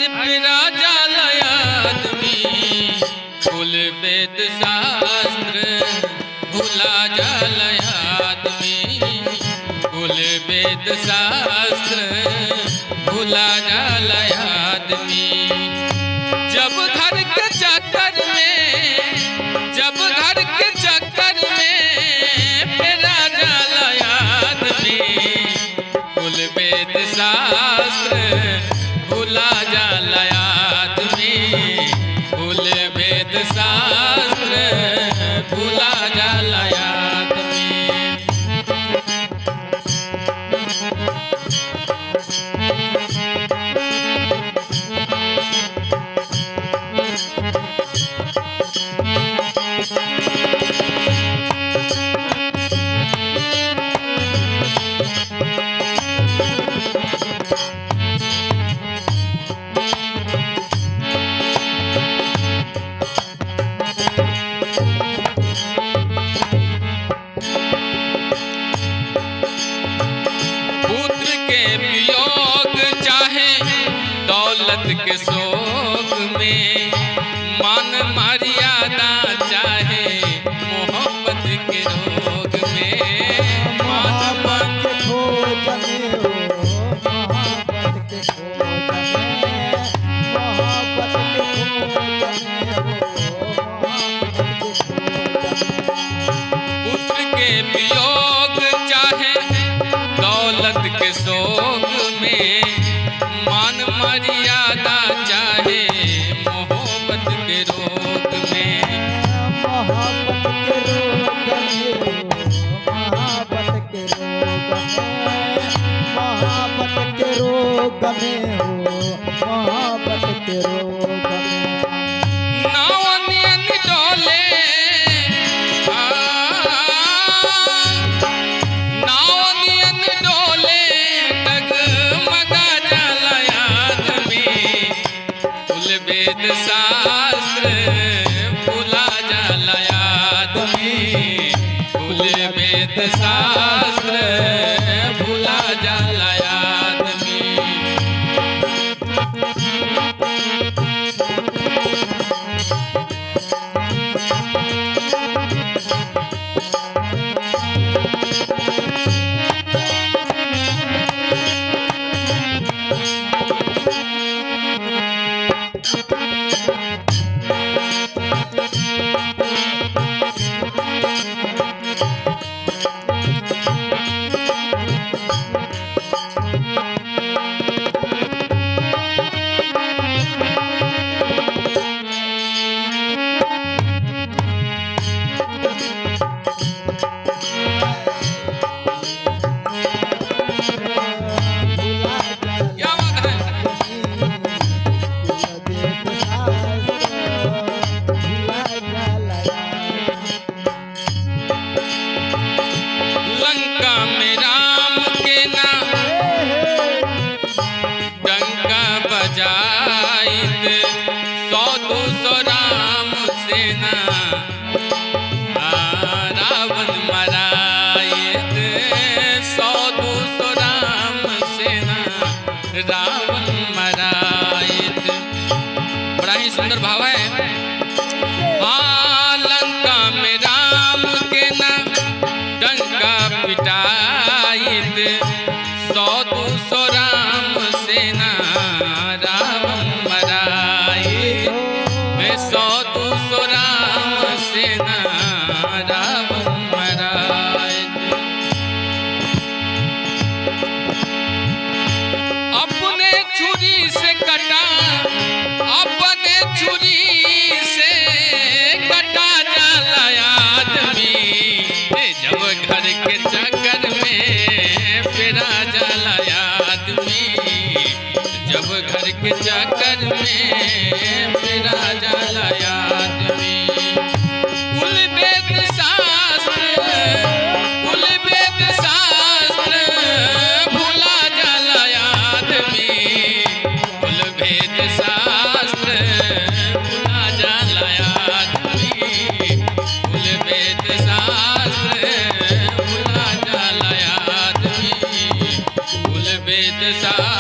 हर पिरा जाला आदमी कुल वेद शास्त्र भुला जाला आदमी कुल वेद शास्त्र भुला जाला आदमी। जब घर के चक्कर में फेरा जाला आदमी कुल वेद शास्त्र भुला जाला आदमी कुल वेद शास्त्र भुला जाला आदमी। के शोक में मान मर्यादा चाहे मोहब्बत के रोग में मोहब्बत के खोज में हो मोहब्बत के खोज में मोहब्बत के खोज में हो पुत्र के वियोग चाहे दौलत के शोक में मान मर्यादा चाहे मोहब्बत के रोग में मोहब्बत के रोग में मोहब्बत के रोग में मोहब्बत के रोग में हो मोहब्बत के रोग में नावनियन डोले नावनियन डोले डगमगा जाला आदमी कुल वेद शास्त्र भुला जाला आदमी कुल वेद शास्त्र भुला जाला आदमी। सौ दो सौ राम सेना रावण मरायत सौ दो सौ राम सेना रावण मरायत। बड़ा ही सुंदर भाव है। हाँ लंका में राम के ना डंका पिटायत सौ दो सौ राम सेना रावण मरायत सौ दो सौ राम सेना रावण मरायत। अपने छुरी से कटा अपने छुरी से कटा जाला आदमी जब घर के चक्कर में फिरा जाला आदमी जब घर के चक्कर में फिरा जाला आदमी। कुल वेद शास्त्र भुला जाला आदमी कुल वेद शास्त्र भुला जाला आदमी कुल वेद शास्त्र भुला जाला आदमी कुल वेद शास्त्र